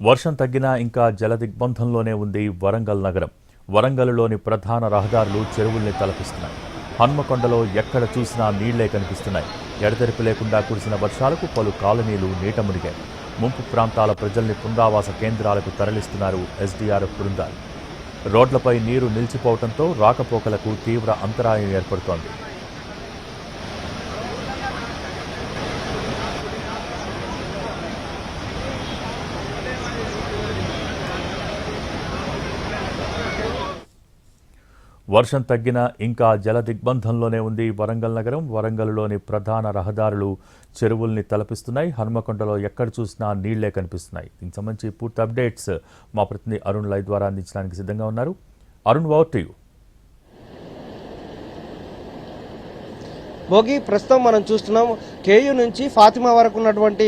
వర్షం తగ్గినా ఇంకా జలదిగ్బంధంలోనే ఉంది వరంగల్ నగరం. వరంగల్లోని ప్రధాన రహదారులు చెరువుల్ని తలపిస్తున్నాయి. హన్మకొండలో ఎక్కడ చూసినా నీళ్లే కనిపిస్తున్నాయి. ఎడతెరిపి లేకుండా కురిసిన వర్షాలకు పలు కాలనీలు నీట మునిగాయి. ముంపు ప్రాంతాల ప్రజల్ని పునరావాస కేంద్రాలకు తరలిస్తున్నారు ఎస్డీఆర్ఎఫ్ బృందాలు. రోడ్లపై నీరు నిలిచిపోవడంతో రాకపోకలకు తీవ్ర అంతరాయం ఏర్పడుతోంది. వర్షం తగ్గినా ఇంకా జలదిగ్బంధంలోనే ఉంది వరంగల్ నగరం. వరంగల్లోని ప్రధాన రహదారులు చెరువుల్ని తలపిస్తున్నాయి. హన్మకొండలో ఎక్కడ చూసినా నీళ్లే కనిపిస్తున్నాయి. దీనికి సంబంధించి పూర్తి అప్డేట్స్ మా ప్రతినిధి అరుణ్ లైవ్ ద్వారా అందించడానికి సిద్ధంగా ఉన్నారు. Arun, over to you. Bhogi ప్రస్తుతం మనం చూస్తున్నాం కేయూ నుంచి ఫాతిమా వరకు ఉన్నటువంటి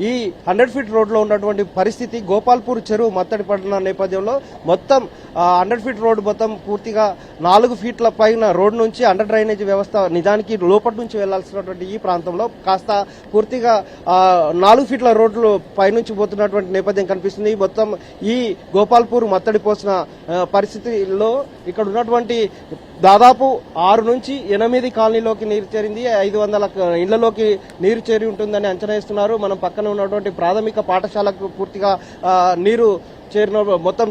ఈ 100 ఫీట్ రోడ్లో ఉన్నటువంటి పరిస్థితి. గోపాల్పూర్ చెరువు మత్తడి పడిన నేపథ్యంలో మొత్తం 100 ఫీట్ రోడ్డు మొత్తం పూర్తిగా 4 ఫీట్ల పైన రోడ్డు నుంచి అండర్ డ్రైనేజ్ వ్యవస్థ నిజానికి లోపటి నుంచి వెళ్లాల్సినటువంటి ఈ ప్రాంతంలో కాస్త పూర్తిగా 4 ఫీట్ల రోడ్లు పైనుంచి పోతున్నటువంటి నేపథ్యం కనిపిస్తుంది. మొత్తం ఈ గోపాల్పూర్ మత్తడి పోసిన పరిస్థితిలో ఇక్కడ ఉన్నటువంటి దాదాపు 6 నుంచి 8 కాలనీలోకి నీరు చేరింది. 500 ఇళ్లలోకి నీరు చేరి ఉంటుందని అంచనా వేస్తున్నారు. మనం పక్కన ఉన్నటువంటి ప్రాథమిక పాఠశాలకు పూర్తిగా నీరు చేరిన మొత్తం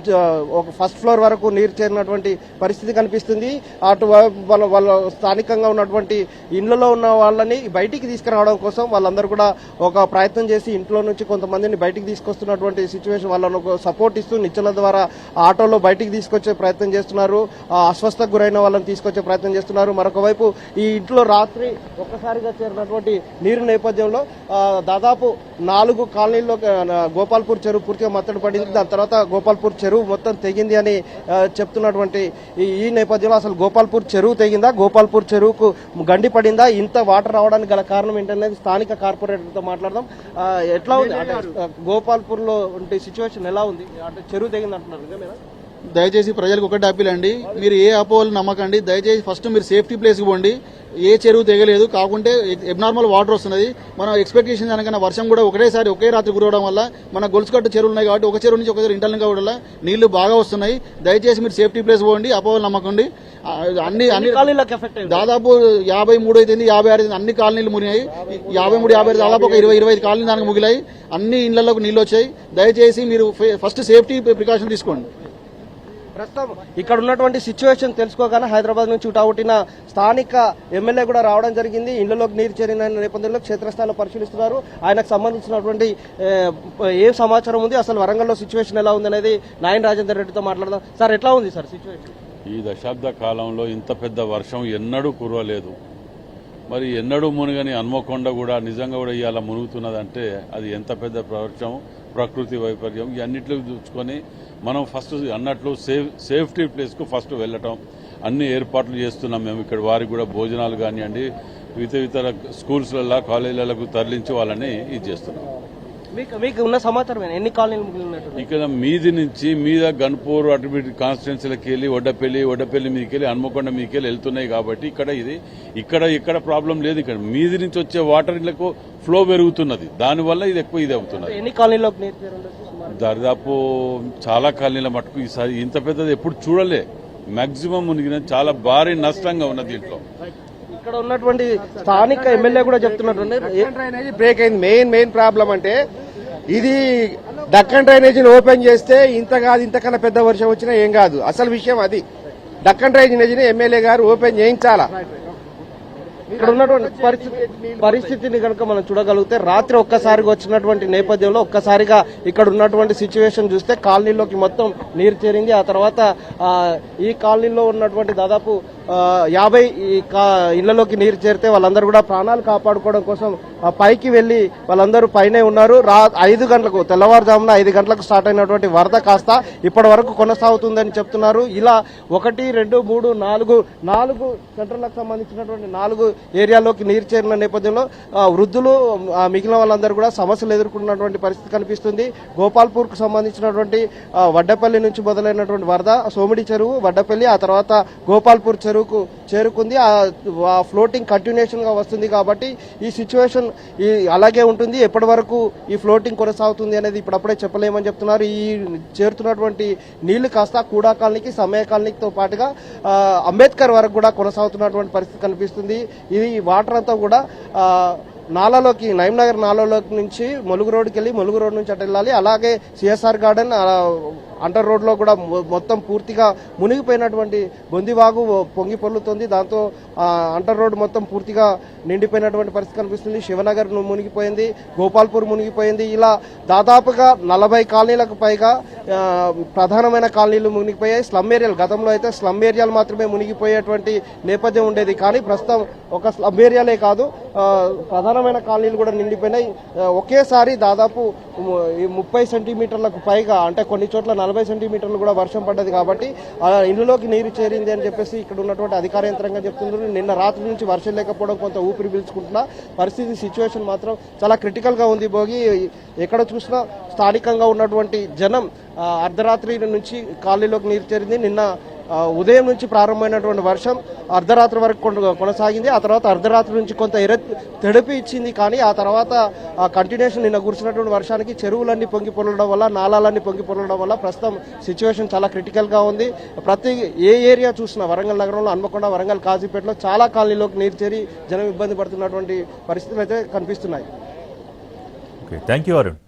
ఒక ఫస్ట్ ఫ్లోర్ వరకు నీరు చేరినటువంటి పరిస్థితి కనిపిస్తుంది. అటు వాళ్ళ స్థానికంగా ఉన్నటువంటి ఇండ్లలో ఉన్న వాళ్ళని బయటికి తీసుకురావడం కోసం వాళ్ళందరూ కూడా ఒక ప్రయత్నం చేసి ఇంట్లో నుంచి కొంతమందిని బయటికి తీసుకొస్తున్నటువంటి సిచ్యువేషన్, వాళ్ళను సపోర్ట్ ఇస్తూ నిచ్చెల ద్వారా ఆటోలో బయటికి తీసుకొచ్చే ప్రయత్నం చేస్తున్నారు. అస్వస్థకు గురైన వాళ్ళని తీసుకొచ్చే ప్రయత్నం చేస్తున్నారు. మరొక వైపు ఈ ఇంట్లో రాత్రి ఒక్కసారిగా చేరినటువంటి నీరు నేపథ్యంలో దాదాపు 4 కాలనీల్లో గోపాల్పూర్ చెరువు పూర్తిగా మత్తడి పడింది. దాని తర్వాత గోపాల్పూర్ చెరువు మొత్తం తెగింది అని చెప్తున్నటువంటి ఈ నేపథ్యంలో అసలు గోపాల్పూర్ చెరువు తెగిందా, గోపాల్పూర్ చెరువుకు గండి పడిందా, ఇంత వాటర్ రావడానికి గల కారణం ఏంటనేది స్థానిక కార్పొరేటర్తో మాట్లాడదాం. ఎట్లా ఉంది అంటే గోపాల్పూర్ లో ఉంటే సిచ్యువేషన్ ఎలా ఉంది? అంటే చెరువు తెగింది అంటున్నారు. దయచేసి ప్రజలకు ఒకటి అప్పీల్ అండి, మీరు ఏ అపోహలు నమ్మకండి. దయచేసి ఫస్ట్ మీరు సేఫ్టీ ప్లేస్కి పోండి. ఏ చెరువు తెగలేదు, కాకుంటే ఎబ్నార్మల్ వాటర్ వస్తున్నది. మనం ఎక్స్పెక్టేషన్ దానికన్నా వర్షం కూడా ఒకటేసారి ఒకే రాత్రి కురవడం వల్ల మన గొలుసుకట్టు చెరువులు ఉన్నాయి కాబట్టి ఒక చెరువు నుంచి ఒక చెరువు ఇంటర్నల్ కావడం వల్ల నీళ్లు బాగా వస్తున్నాయి. దయచేసి మీరు సేఫ్టీ ప్లేస్ పోండి, అపోహలు నమ్మకండి. అన్ని దాదాపు 53 అయితే 56 అన్ని కాలనీలు మునిగాయి. 53, 55 దాదాపు ఒక 20-25 కాలనీ దానికి ముగిలాయి. అన్ని ఇళ్లలోకి నీళ్లు వచ్చాయి. దయచేసి మీరు ఫస్ట్ సేఫ్టీ ప్రికాషన్ తీసుకోండి. ప్రస్తుతం ఇక్కడ ఉన్నటువంటి సిచ్యువేషన్ తెలుసుకోగానే హైదరాబాద్ నుంచి ఉటావుటిన స్థానిక ఎమ్మెల్యే కూడా రావడం జరిగింది. ఇళ్లలోకి నీరు చేరిన నేపథ్యంలో క్షేత్రస్థాయిలో పరిశీలిస్తున్నారు. ఆయనకు సంబంధించినటువంటి ఏ సమాచారం ఉంది, అసలు వరంగల్లో సిచ్యువేషన్ ఎలా ఉంది అనేది నాయన్ రాజేందర్ రెడ్డితో మాట్లాడదాం. సార్, ఎట్లా ఉంది సార్ సిచ్యువేషన్? ఈ దశాబ్ద కాలంలో ఇంత పెద్ద వర్షం ఎన్నడూ కురవలేదు. మరి ఎన్నడూ మునిగని హన్మకొండ కూడా నిజంగా కూడా ఇవాళ మునుగుతున్నదంటే అది ఎంత పెద్ద వర్షం, ప్రకృతి వైపర్యం, ఇవన్నిట్లో చూసుకొని మనం ఫస్ట్ అన్నట్లు సేఫ్టీ ప్లేస్కు ఫస్ట్ వెళ్ళటం, అన్ని ఏర్పాట్లు చేస్తున్నాం మేము. ఇక్కడ వారికి కూడా భోజనాలు కానివ్వండి, ఇతర స్కూల్స్లలో కాలేజీలకు తరలించి వాళ్ళని ఇది చేస్తున్నాం. మీకు ఉన్న సమాచారం ఎన్ని కాలనీలు మిగిలినట్టు? ఇక్కడ మీది నుంచి మీద గన్పూర్ అటు కాన్స్టిట్యున్సీలకు వెళ్ళి వడ్డపల్లి మీదకెళ్ళి హన్మకొండ మీదకెళ్ళి వెళ్తున్నాయి కాబట్టి ఇక్కడ ప్రాబ్లం లేదు. ఇక్కడ మీది నుంచి వచ్చే వాటర్ ఇళ్లకు ఫ్లో పెరుగుతున్నది, దానివల్ల ఇది ఎక్కువ ఇది అవుతున్నది. ఎన్ని కాలనీలోకి దాదాపు చాలా కాలనీల మటుకు ఈసారి ఇంత పెద్దది ఎప్పుడు చూడలే. మాక్సిమం మునిగిన చాలా భారీ నష్టంగా ఉన్నది దీంట్లో. ఇక్కడ ఉన్నటువంటి స్థానిక ఎమ్మెల్యే కూడా చెప్తున్నట్టు బ్రేక్ అయింది. మెయిన్ ప్రాబ్లం అంటే ఇది డక్కన్ డ్రైనేజీని ఓపెన్ చేస్తే ఇంతకన్నా పెద్ద వర్షం వచ్చినా ఏం కాదు. అసలు విషయం అది. డక్కన్ డ్రైనేజీని ఎమ్మెల్యే గారు ఓపెన్ చేయించాలా. ఇక్కడ ఉన్నటువంటి పరిస్థితిని కనుక మనం చూడగలిగితే రాత్రి ఒక్కసారిగా వచ్చినటువంటి నేపథ్యంలో ఒక్కసారిగా ఇక్కడ ఉన్నటువంటి సిచ్యువేషన్ చూస్తే కాలనీలోకి మొత్తం నీరు చేరింది. ఆ తర్వాత ఈ కాలనీలో ఉన్నటువంటి దాదాపు 50 ఇళ్లలోకి నీరు చేరితే వాళ్ళందరూ కూడా ప్రాణాలు కాపాడుకోవడం కోసం పైకి వెళ్లి వాళ్ళందరూ పైనే ఉన్నారు. 5 గంటలకు తెల్లవారుజామున 5 గంటలకు స్టార్ట్ అయినటువంటి వరద కాస్త ఇప్పటి వరకు కొనసాగుతుందని చెప్తున్నారు. ఇలా 1, 2, 3, 4 సెంటర్లకు సంబంధించినటువంటి 4 ఏరియాలోకి నీరు చేరిన నేపథ్యంలో వృద్ధులు మిగిలిన వాళ్ళందరూ కూడా సమస్యలు ఎదుర్కొన్నటువంటి పరిస్థితి కనిపిస్తుంది. గోపాల్పూర్ కు సంబంధించినటువంటి వడ్డపల్లి నుంచి మొదలైనటువంటి వరద సోమిడి చెరువు, వడ్డపల్లి, ఆ తర్వాత గోపాల్పూర్ చెరువు చెరువుకు చేరుకుంది. ఆ ఫ్లోటింగ్ కంటిన్యూషన్ గా వస్తుంది కాబట్టి ఈ సిచ్యువేషన్ అలాగే ఉంటుంది. ఎప్పటి వరకు ఈ ఫ్లోటింగ్ కొనసాగుతుంది అనేది ఇప్పుడప్పుడే చెప్పలేమని చెప్తున్నారు. ఈ చేరుతున్నటువంటి నీళ్లు కాస్త కూడా కాలనీకి, సమయ కాలనీతో పాటుగా అంబేద్కర్ వరకు కూడా కొనసాగుతున్నటువంటి పరిస్థితి కనిపిస్తుంది. ఇది వాటర్ అంతా కూడా నాలాలోకి, నయంనగర్ నాలాలోకి నుంచి ములుగు రోడ్డుకి వెళ్ళి ములుగు రోడ్ నుంచి అటు వెళ్ళాలి. అలాగే సిఎస్ఆర్ గార్డెన్ అంటర్ రోడ్ లో కూడా మొత్తం పూర్తిగా మునిగిపోయినటువంటి బొందివాగు పొంగి పొర్లుతోంది. దాంతో అంటర్ రోడ్ మొత్తం పూర్తిగా నిండిపోయినటువంటి పరిస్థితి కనిపిస్తుంది. శివనగర్ మునిగిపోయింది, గోపాల్పూర్ మునిగిపోయింది. ఇలా దాదాపుగా 40 కాలనీలకు పైగా ప్రధానమైన కాలనీలు మునిగిపోయాయి. స్లమ్ ఏరియాలు, గతంలో అయితే స్లమ్ ఏరియాలు మాత్రమే మునిగిపోయేటువంటి నేపథ్యం ఉండేది. కానీ ప్రస్తుతం ఒక స్లమ్ ఏరియాలే కాదు, ప్రధానమైన కాలనీలు కూడా నిండిపోయినాయి. ఒకేసారి దాదాపు 30 సెంటీమీటర్లకు పైగా, అంటే కొన్ని చోట్ల 40 సెంటీమీటర్లు కూడా వర్షం పడ్డది. కాబట్టి ఇళ్లలోకి నీరు చేరింది అని చెప్పేసి ఇక్కడ ఉన్నటువంటి అధికార యంత్రాంగం చెప్తున్నారు. నిన్న రాత్రి నుంచి వర్షం లేకపోవడం కొంత ఊపిరి పీల్చుకుంటున్నా పరిస్థితి, సిచ్యువేషన్ మాత్రం చాలా క్రిటికల్ గా ఉంది. భోగి ఎక్కడ చూసినా స్థానికంగా ఉన్నటువంటి జనం అర్ధరాత్రి నుంచి కాలనీలోకి నీరు చేరింది. నిన్న ఉదయం నుంచి ప్రారంభమైనటువంటి వర్షం అర్ధరాత్రి వరకు కొనసాగింది. ఆ తర్వాత అర్ధరాత్రి నుంచి కొంత తెడిపి ఇచ్చింది. కానీ ఆ తర్వాత కంటిన్యూషన్ నిన్న కురిసినటువంటి వర్షానికి చెరువులన్నీ పొంగి పొరలడం వల్ల, నాలాలన్నీ పొంగి పొరలడం వల్ల ప్రస్తుతం సిచ్యువేషన్ చాలా క్రిటికల్ గా ఉంది. ప్రతి ఏరియా చూసినా వరంగల్ నగరంలో, హన్మకొండ, వరంగల్, కాజీపేటలో చాలా కాలనీలోకి నీరు చేరి జనం ఇబ్బంది పడుతున్నటువంటి పరిస్థితులు అయితే కనిపిస్తున్నాయి. Thank you Arun.